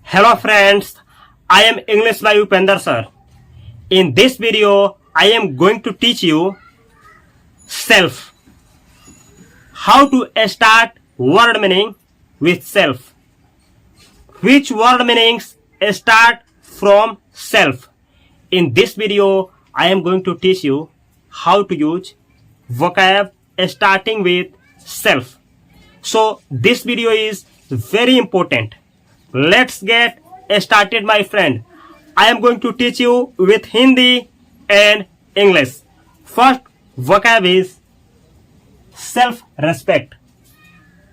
Hello friends, I am English by Upender sir. In this video, I am going to teach you self. How to start word meaning with self. Which word meanings start from self. In this video, I am going to teach you how to use vocab starting with self. So this video is very important. Let's get started my friend. I am going to teach you with Hindi and English. First vocab is self respect.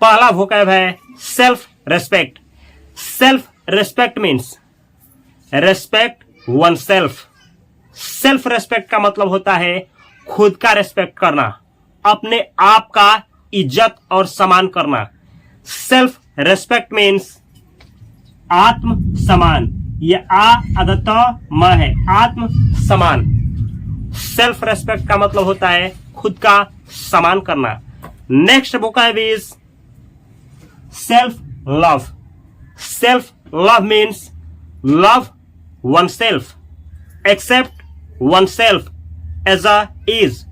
पहला vocab है self respect. Self respect means respect oneself. Self respect का मतलब होता है खुद का respect करना, अपने आप का इज्जत और सम्मान करना. सेल्फ रेस्पेक्ट मीन्स आत्म समान. ये आदत म है, आत्म समान. सेल्फ रेस्पेक्ट का मतलब होता है खुद का सम्मान करना. Next vocab is self love. Self love means love oneself, accept oneself as a is.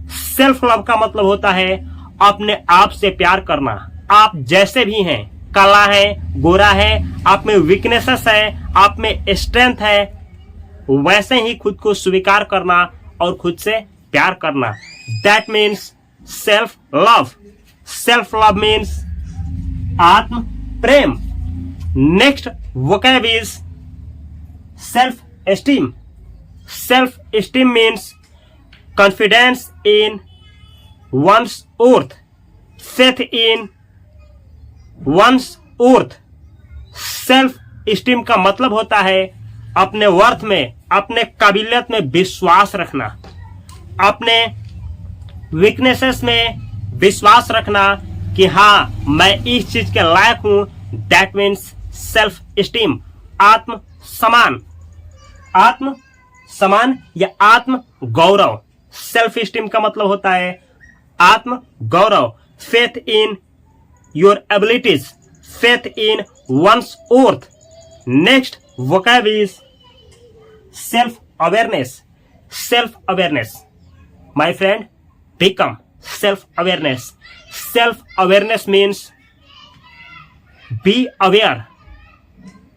Self love का मतलब होता है अपने आप से प्यार करना. आप जैसे भी हैं, काला है, गोरा है, आप में वीकनेसेस है, आप में स्ट्रेंथ है, वैसे ही खुद को स्वीकार करना और खुद से प्यार करना. That means self love. Self love means आत्म प्रेम. Next vocab is self esteem. Self esteem means confidence in one's worth, faith in one's worth. Self esteem का मतलब होता है अपने वर्थ में, अपने काबिलियत में विश्वास रखना, अपने वीकनेसेस में विश्वास रखना कि हाँ मैं इस चीज के लायक हूं. दैट मीन्स सेल्फ एस्टीम, आत्म समान. आत्म समान या आत्म गौरव. सेल्फ एस्टीम का मतलब होता है आत्म गौरव. Faith in your abilities, faith in one's worth. Next vocab is self awareness. Self awareness my friend, become self awareness. Self awareness means be aware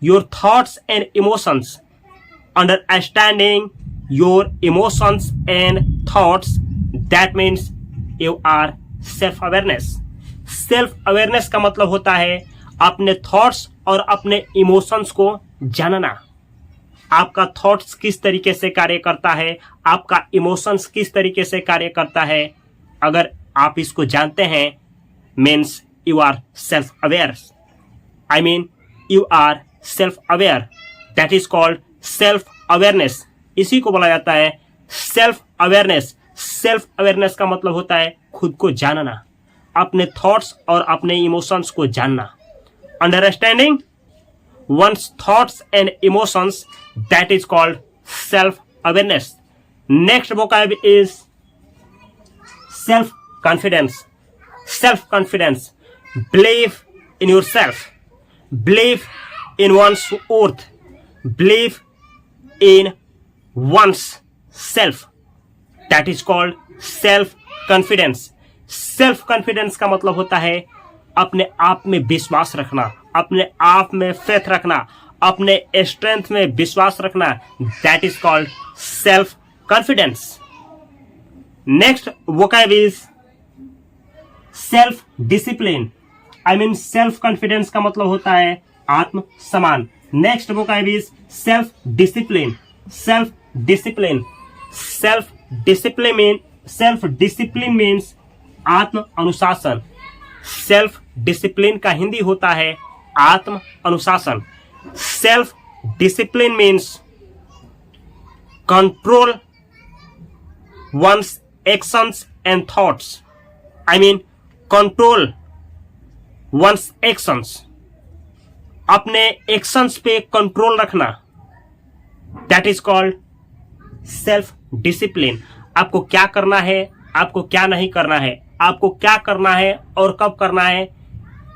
your thoughts and emotions. Understanding your emotions and thoughts, that means you are self-awareness. Self-awareness का मतलब होता है अपने thoughts और अपने emotions को जानना. आपका थॉट्स किस तरीके से कार्य करता है, आपका इमोशंस किस तरीके से कार्य करता है. अगर आप इसको जानते हैं means you are self aware. I mean you are self aware. That is called self awareness. इसी को बोला जाता है सेल्फ अवेयरनेस. सेल्फ अवेयरनेस का मतलब होता है खुद को जानना, अपने थॉट्स और अपने इमोशंस को जानना. Understanding one's thoughts and emotions, that is called self awareness. Next vocab is self confidence. Self confidence, believe in yourself, believe in one's worth, believe in one's self. That is called self confidence. Self confidence का मतलब होता है अपने आप में विश्वास रखना, अपने आप में फेथ रखना, अपने स्ट्रेंथ में विश्वास रखना. That is called self confidence. Next vocab is self discipline. I mean self confidence का मतलब होता है आत्म समान. Next vocab is self discipline. Self discipline. Self discipline means आत्म अनुशासन. सेल्फ डिसिप्लिन का हिंदी होता है आत्म अनुशासन. Self discipline means control one's actions and thoughts. I mean control one's actions, अपने एक्शंस पे कंट्रोल रखना. That is called self discipline. आपको क्या करना है, आपको क्या नहीं करना है, आपको क्या करना है और कब करना है,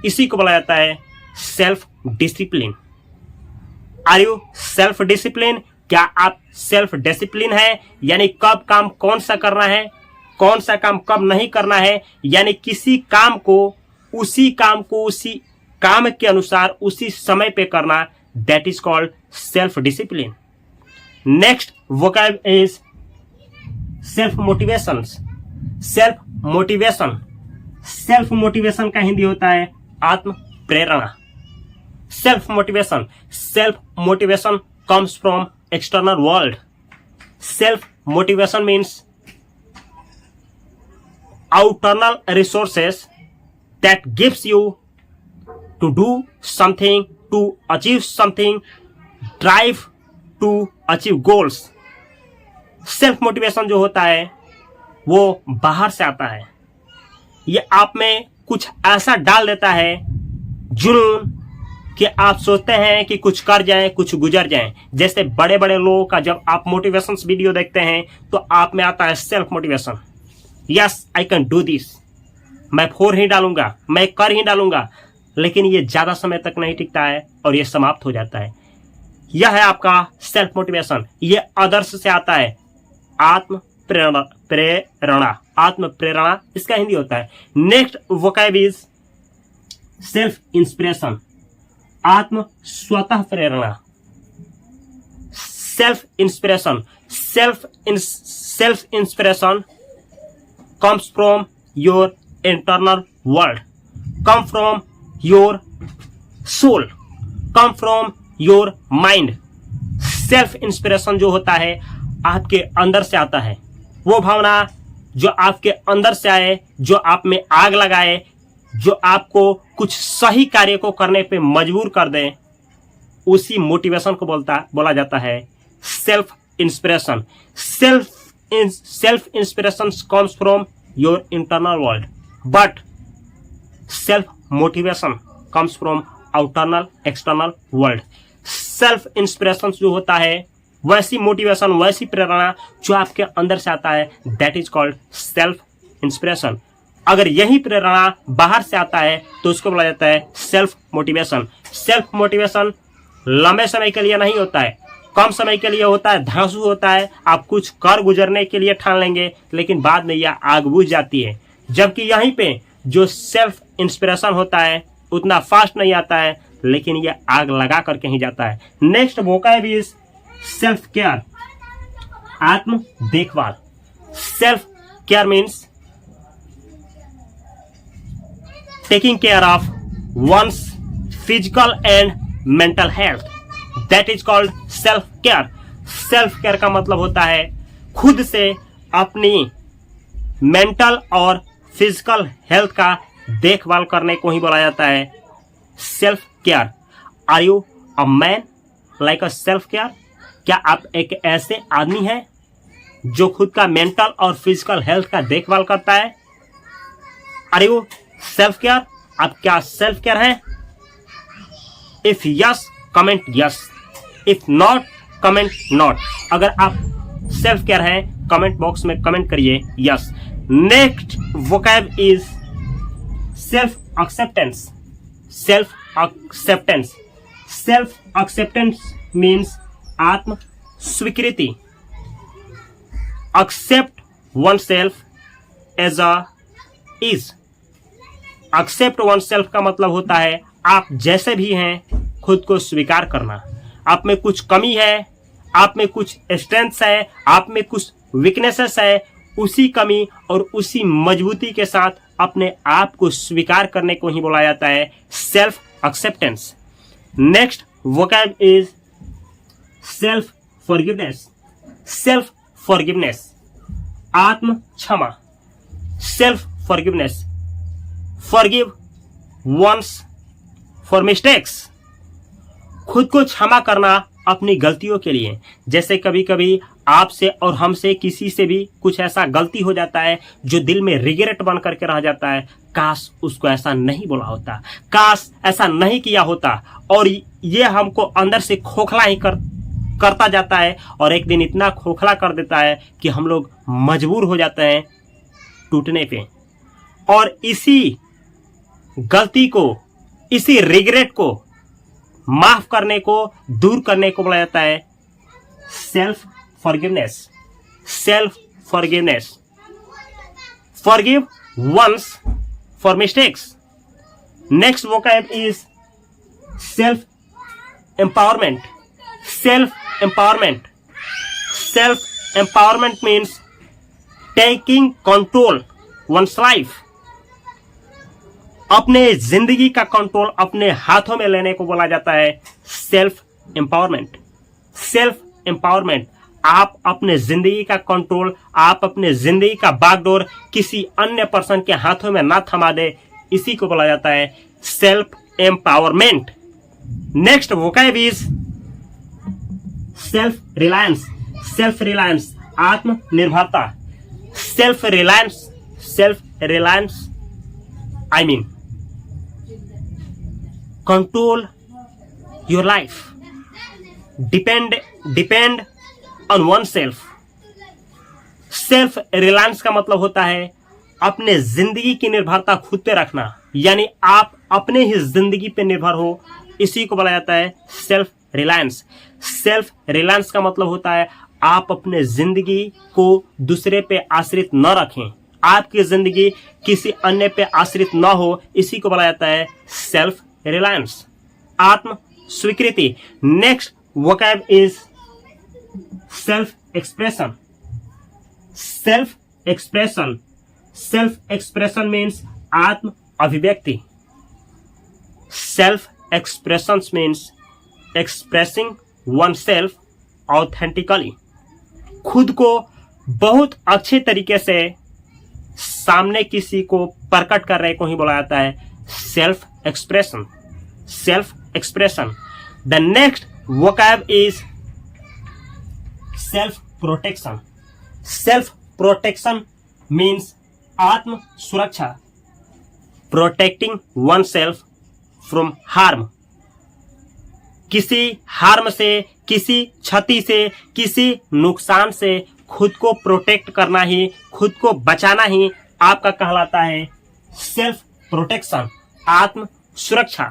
इसी को बोला जाता है self discipline. Are you self discipline? क्या आप सेल्फ डिसिप्लिन है? यानी कब काम कौन सा करना है, कौन सा काम कब नहीं करना है, यानी किसी काम को उसी काम के अनुसार उसी समय पे करना, that is called self discipline. Next vocab is self motivation. Self motivation, self motivation का हिंदी होता है आत्म प्रेरणा। Self motivation comes from external world. Self motivation means outternal resources that gives you to do something, to achieve something, drive to achieve goals. Self motivation जो होता है वो बाहर से आता है, ये आप में कुछ ऐसा डाल देता है जुनून कि आप सोचते हैं कि कुछ कर जाएं, कुछ गुजर जाएं। जैसे बड़े बड़े लोगों का जब आप मोटिवेशन वीडियो देखते हैं तो आप में आता है self motivation, yes I can do this, मैं फोर ही डालूंगा, मैं कर ही डालूंगा, लेकिन ये ज्यादा समय तक नहीं टिकता है और ये समाप्त हो जाता है। यह है आपका सेल्फ मोटिवेशन, ये आदर्श से आता है आत्म प्रेरणा इसका हिंदी होता है। Next vocab is self inspiration, आत्म स्वतः प्रेरणा। Self inspiration comes from your internal world, come from your soul, come from your mind. Self inspiration जो होता है आपके अंदर से आता है, वो भावना जो आपके अंदर से आए, जो आप में आग लगाए, जो आपको कुछ सही कार्य को करने पे मजबूर कर दे, उसी मोटिवेशन को बोला जाता है self inspiration. Self inspiration comes from your internal world, but self motivation comes from outernal external world. Self inspiration जो होता है, वैसी मोटिवेशन, वैसी प्रेरणा जो आपके अंदर से आता है, that is called self inspiration. अगर यही प्रेरणा बाहर से आता है तो उसको बोला जाता है सेल्फ मोटिवेशन। सेल्फ मोटिवेशन लंबे समय के लिए नहीं होता है, कम समय के लिए होता है, धांसू होता है। आप कुछ कर गुजरने के लिए ठान लेंगे, लेकिन बाद में यह आग बुझ जाती है। जबकि यहीं पे जो सेल्फ इंस्पिरेशन होता है उतना फास्ट नहीं आता है, लेकिन यह आग लगा करके ही जाता है। Next vocab is self care, आत्म देखभाल। Self care means taking care of one's physical and mental health, that is called self care. self care का मतलब होता है खुद से अपनी मेंटल और फिजिकल हेल्थ का देखभाल करने को ही बोला जाता है self care. Are you a man like a self care? क्या आप एक ऐसे आदमी हैं जो खुद का मेंटल और फिजिकल हेल्थ का देखभाल करता है? Are you self care? आप क्या सेल्फ केयर है? If yes comment yes, if not comment not. अगर आप सेल्फ केयर हैं कमेंट बॉक्स में कमेंट करिए yes. Next vocab is self acceptance. Self acceptance means आत्म स्वीकृति। Accept oneself as a is. Accept oneself का मतलब होता है आप जैसे भी हैं खुद को स्वीकार करना। आप में कुछ कमी है, आप में कुछ स्ट्रेंथ्स है, आप में कुछ वीकनेसेस है, उसी कमी और उसी मजबूती के साथ अपने आप को स्वीकार करने को ही बोला जाता है self acceptance. Next vocab is self forgiveness, आत्म क्षमा। Self forgiveness, forgive one's for mistakes. खुद को क्षमा करना अपनी गलतियों के लिए। जैसे कभी कभी आपसे और हमसे किसी से भी कुछ ऐसा गलती हो जाता है जो दिल में रिग्रेट बन करके रह जाता है, काश उसको ऐसा नहीं बोला होता, काश ऐसा नहीं किया होता, और ये हमको अंदर से खोखला ही करता जाता है और एक दिन इतना खोखला कर देता है कि हम लोग मजबूर हो जाते हैं टूटने पे। और इसी गलती को, इसी रिग्रेट को माफ करने को, दूर करने को बोला जाता है self forgiveness. Self forgiveness, forgive one's for mistakes. Next vocab is self empowerment. Self empowerment, self empowerment means taking control one's life. अपने जिंदगी का कंट्रोल अपने हाथों में लेने को बोला जाता है सेल्फ एम्पावरमेंट। सेल्फ एम्पावरमेंट, आप अपने जिंदगी का कंट्रोल, आप अपने जिंदगी का बागडोर किसी अन्य पर्सन के हाथों में ना थमा दे, इसी को बोला जाता है self empowerment. Next vocab is self reliance. Self reliance, आत्मनिर्भरता। Self reliance, self reliance I mean control your life, depend on one self. Self reliance का मतलब होता है अपने जिंदगी की निर्भरता खुद पे रखना, यानी आप अपने ही जिंदगी पे निर्भर हो, इसी को बोला जाता है सेल्फ रिलायंस। सेल्फ रिलायंस का मतलब होता है आप अपने जिंदगी को दूसरे पे आश्रित न रखें, आपकी जिंदगी किसी अन्य पे आश्रित न हो, इसी को बोला जाता है सेल्फ रिलायंस, आत्म स्वीकृति। Next vocab is self expression. Self expression, self expression means आत्म अभिव्यक्ति। Self expression means expressing one self authentically. खुद को बहुत अच्छे तरीके से सामने किसी को प्रकट करने को ही बोला जाता है self expression. Self expression. The next vocab is self protection. Self protection means आत्म सुरक्षा, protecting one self from harm. किसी हार्म से, किसी क्षति से, किसी नुकसान से खुद को प्रोटेक्ट करना ही, खुद को बचाना ही आपका कहलाता है सेल्फ प्रोटेक्शन, आत्म सुरक्षा,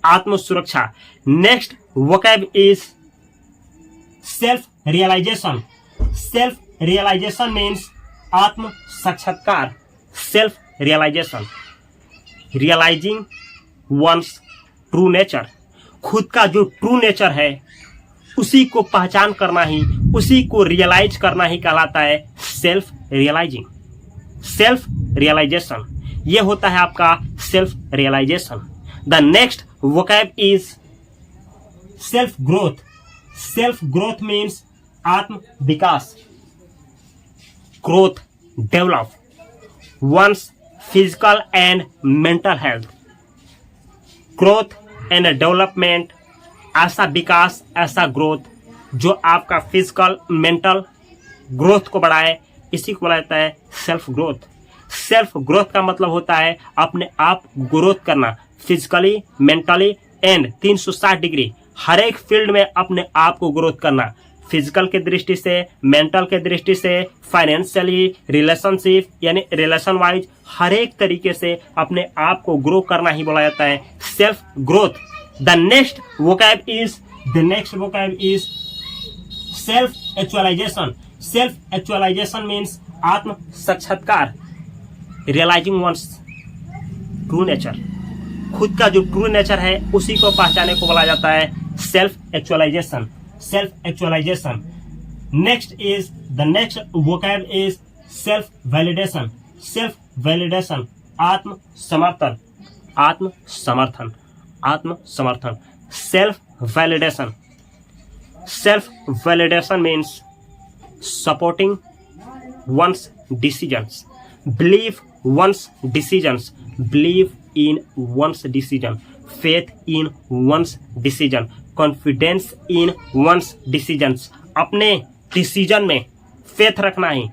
आत्म सुरक्षा। Next vocab is self realisation. Self realisation means आत्म साक्षात्कार। Self realisation, realising one's true nature. खुद का जो ट्रू नेचर है उसी को पहचान करना ही, उसी को रियलाइज करना ही कहलाता है सेल्फ रियलाइजिंग, सेल्फ रियलाइजेशन। ये होता है आपका self realisation. The next vocab is self growth. Self growth means आत्म विकास, growth, develop one's physical and mental health. Growth and development, ऐसा विकास, ऐसा ग्रोथ जो आपका फिजिकल मेंटल ग्रोथ को बढ़ाए, इसी को बोला जाता है सेल्फ ग्रोथ। सेल्फ ग्रोथ का मतलब होता है अपने आप ग्रोथ करना, फिजिकली, मेंटली एंड 360 डिग्री हर एक फील्ड में अपने आप को ग्रोथ करना। फिजिकल के दृष्टि से, मेंटल के दृष्टि से, फाइनेंशियली, रिलेशनशिप यानी रिलेशन वाइज हर एक तरीके से अपने आप को ग्रो करना ही बोला जाता है self growth. The next vocab is self actualisation. Self actualisation means आत्म साक्षात्कार, रियलाइजिंग वंस ट्रू नेचर। खुद का जो ट्रू नेचर है उसी को पहचाने को बोला जाता है self actualisation, self actualisation. The next vocab is self validation. Self validation, आत्म समर्थन, आत्म समर्थन, आत्म समर्थन। Self validation, self validation means supporting one's decisions, believe one's decisions, believe in one's decision, faith in one's decision, confidence in one's decisions। अपने decision में faith रखना ही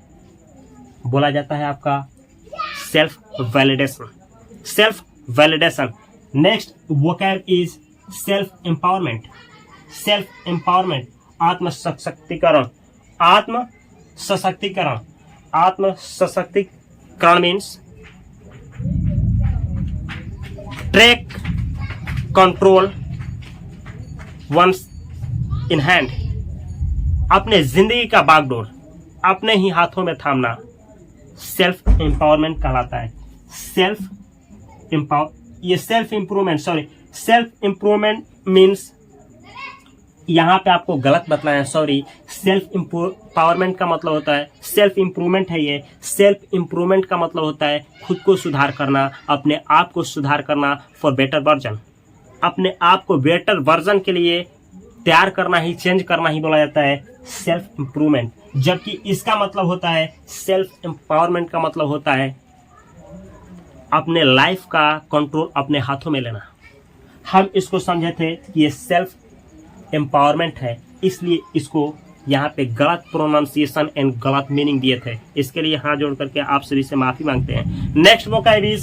बोला जाता है आपका self validation, self validation. Next vocab is self empowerment. Self empowerment, आत्म सशक्तिकरण, आत्म सशक्तिकरण, आत्म सशक्तिकरण means track, control one's in hand, अपने जिंदगी का बागडोर अपने ही हाथों में थामना सेल्फ एम्पावरमेंट कहलाता है। सेल्फ इम्प्रूवमेंट मीन्स, यहाँ पे आपको गलत बताया, सॉरी। सेल्फ एम्पावरमेंट का मतलब होता है, सेल्फ इम्प्रूवमेंट है ये। सेल्फ इम्प्रूवमेंट का मतलब होता है खुद को सुधार करना, अपने आप को सुधार करना फॉर बेटर वर्जन, अपने आप को बेटर वर्जन के लिए तैयार करना ही, चेंज करना ही बोला जाता है सेल्फ इम्प्रूवमेंट। जबकि इसका मतलब होता है, सेल्फ एम्पावरमेंट का मतलब होता है अपने लाइफ का कंट्रोल अपने हाथों में लेना। हम इसको समझे थे कि ये सेल्फ एम्पावरमेंट है, इसलिए इसको यहाँ पे गलत प्रोनाउंसिएशन एंड गलत मीनिंग दिए थे। इसके लिए हाथ जोड़ करके आप सभी से माफी मांगते हैं। Next vocab is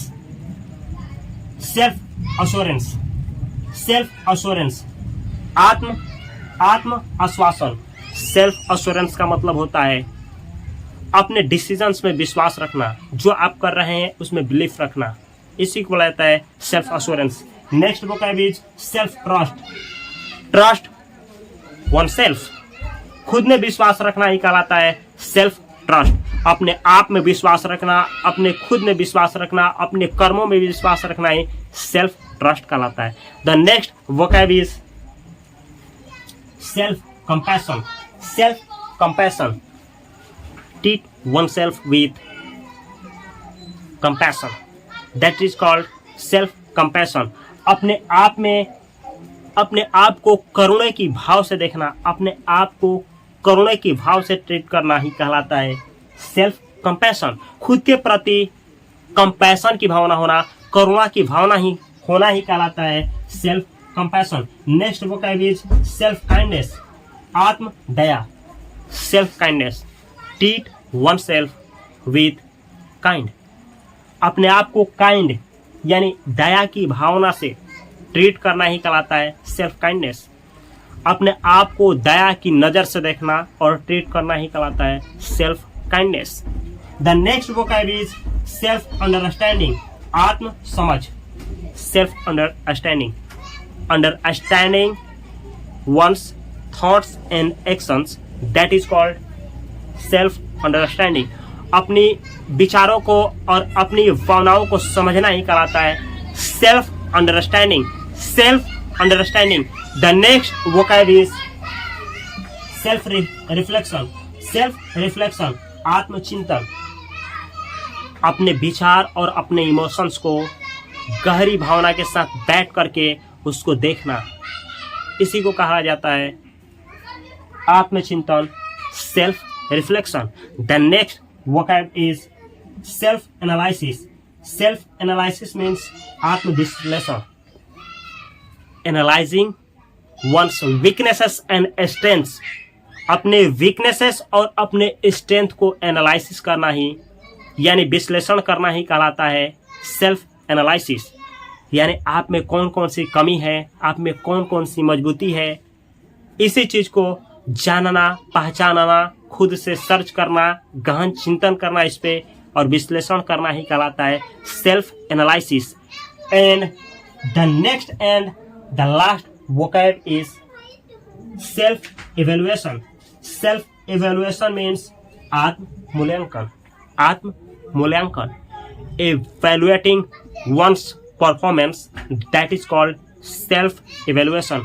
self assurance. Self assurance, आत्म आश्वासन। सेल्फ अश्योरेंस का मतलब होता है अपने डिसीजंस में विश्वास रखना, जो आप कर रहे हैं उसमें बिलीफ रखना, इसी को बोला जाता है self assurance. Next vocab is self trust. Trust one self, खुद में विश्वास रखना ही कहलाता है सेल्फ ट्रस्ट। अपने आप में विश्वास रखना, अपने खुद में विश्वास रखना, अपने कर्मों में विश्वास रखना ही सेल्फ ट्रस्ट कहलाता है। The next vocab is self compassion. Self compassion, treat oneself with compassion, that is called self compassion। अपने आप को करुणा की भाव से देखना, अपने आप को करुणा की भाव से ट्रीट करना ही कहलाता है सेल्फ कंपैशन। खुद के प्रति कंपैशन की भावना होना, करुणा की भावना ही होना ही कहलाता है self compassion. Next vocab is self kindness. आत्म दया, self kindness, treat one self with kind. अपने आप को काइंड यानी दया की भावना से ट्रीट करना ही कहलाता है सेल्फ काइंडनेस। अपने आप को दया की नज़र से देखना और ट्रीट करना ही कहलाता है self kindness. The next vocab is self understanding. आत्म समझ, self understanding, understanding one's thoughts and actions, that is called self understanding. अपनी विचारों को और अपनी भावनाओं को समझना ही कहलाता है self understanding. Self understanding. The next vocab is self reflection. Self reflection, आत्मचिंतन, अपने विचार और अपने इमोशंस को गहरी भावना के साथ बैठ करके उसको देखना, इसी को कहा जाता है आत्मचिंतन, self reflection। The next vocab is self-analysis. Self-analysis means आत्मविश्लेषण, analyzing one's weaknesses and strengths। अपने weaknesses और अपने strength को analysis करना ही यानी विश्लेषण करना ही कहलाता है self-analysis। यानी आप में कौन कौन सी कमी है, आप में कौन कौन सी मजबूती है, इसी चीज को जानना, पहचानना, खुद से सर्च करना, गहन चिंतन करना इस पे और विश्लेषण करना ही कहलाता है self analysis. And the next and the last vocab is self evaluation. Self evaluation means आत्ममूल्यांकन। आत्ममूल्यांकन, evaluating one's performance, that is called self evaluation.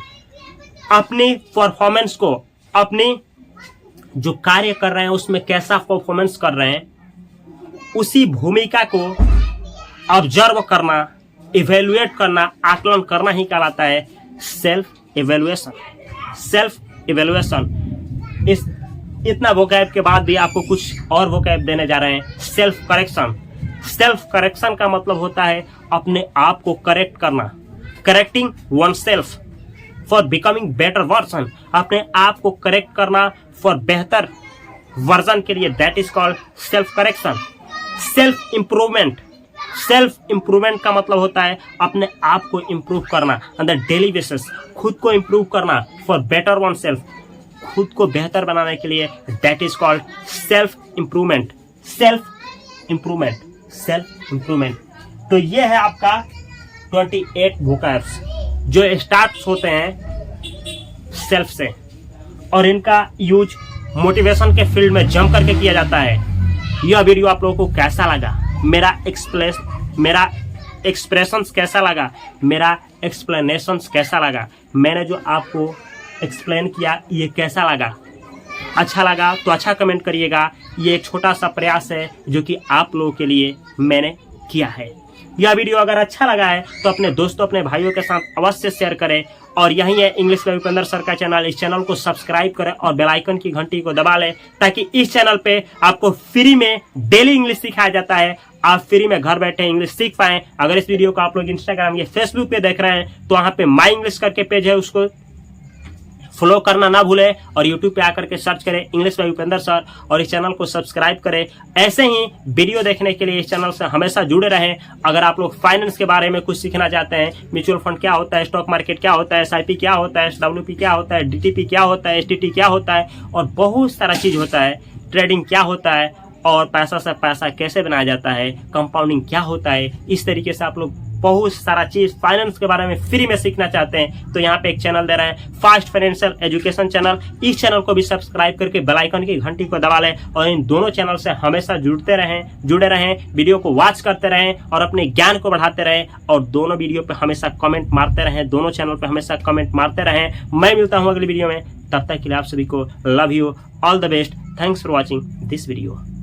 अपनी परफॉर्मेंस को, अपनी जो कार्य कर रहे हैं उसमें कैसा परफॉर्मेंस कर रहे हैं, उसी भूमिका को ऑब्जर्व करना, इवेल्युएट करना, आकलन करना ही कहलाता है सेल्फ इवेल्युएशन। Self evaluation. इस इतना वोकैब के बाद भी आपको कुछ और वोकैब देने जा रहे हैं। Self correction. सेल्फ करेक्शन का मतलब होता है अपने आप को करेक्ट करना, correcting one self for becoming better version. अपने आप को करेक्ट करना फॉर बेहतर वर्जन के लिए, that is called self correction. Self improvement. Self improvement का मतलब होता है अपने आप को इम्प्रूव करना ऑन द डेली बेसिस, खुद को इम्प्रूव करना फॉर बेटर वन सेल्फ, खुद को बेहतर बनाने के लिए, that is called self improvement. Self improvement, self improvement. तो ये है आपका 28 वोकैब्स जो स्टार्ट होते हैं सेल्फ से, और इनका यूज मोटिवेशन के फील्ड में जम करके किया जाता है। यह वीडियो आप लोगों को कैसा लगा, मेरा एक्सप्रेशंस कैसा लगा, मेरा एक्सप्लेनेशंस कैसा लगा, मैंने जो आपको एक्सप्लेन किया ये कैसा लगा? अच्छा लगा तो अच्छा कमेंट करिएगा। ये एक छोटा सा प्रयास है जो कि आप लोगों के लिए मैंने किया है। यह वीडियो अगर अच्छा लगा है तो अपने दोस्तों, अपने भाइयों के साथ अवश्य शेयर करें। और यही है इंग्लिश बाय उपेंद्र सर का चैनल, इस चैनल को सब्सक्राइब करें और बेल आइकन की घंटी को दबा लें, ताकि इस चैनल पे आपको फ्री में डेली इंग्लिश सिखाया जाता है। आप फ्री में घर बैठे इंग्लिश सीख पाएं। अगर इस वीडियो को आप लोग इंस्टाग्राम या फेसबुक पे देख रहे हैं तो वहां पे माई इंग्लिश करके पेज है, उसको फॉलो करना ना भूलें। और यूट्यूब पे आकर के सर्च करें इंग्लिश बाय उपेंद्र सर और इस चैनल को सब्सक्राइब करें। ऐसे ही वीडियो देखने के लिए इस चैनल से हमेशा जुड़े रहें। अगर आप लोग फाइनेंस के बारे में कुछ सीखना चाहते हैं, म्यूचुअल फंड क्या होता है, स्टॉक मार्केट क्या होता है, SIP क्या होता है, SWP क्या होता है, DTP क्या होता है, STT क्या होता है, और बहुत सारा चीज होता है, ट्रेडिंग क्या होता है, और पैसा से पैसा कैसे बनाया जाता है, कंपाउंडिंग क्या होता है, इस तरीके से आप लोग बहुत सारा चीज फाइनेंस के बारे में फ्री में सीखना चाहते हैं तो यहाँ पे एक चैनल दे रहे हैं, फास्ट फाइनेंशियल एजुकेशन चैनल। इस चैनल को भी सब्सक्राइब करके बेल आइकन की घंटी को दबा लें और इन दोनों चैनल से हमेशा जुड़े रहें, वीडियो को वॉच करते रहें और अपने ज्ञान को बढ़ाते रहें। और दोनों वीडियो पे हमेशा कमेंट मारते रहें, दोनों चैनल पे हमेशा कमेंट मारते रहें। मैं मिलता हूँ अगली वीडियो में, तब तक के लिए आप सभी को love you, all the best, thanks for watching this video.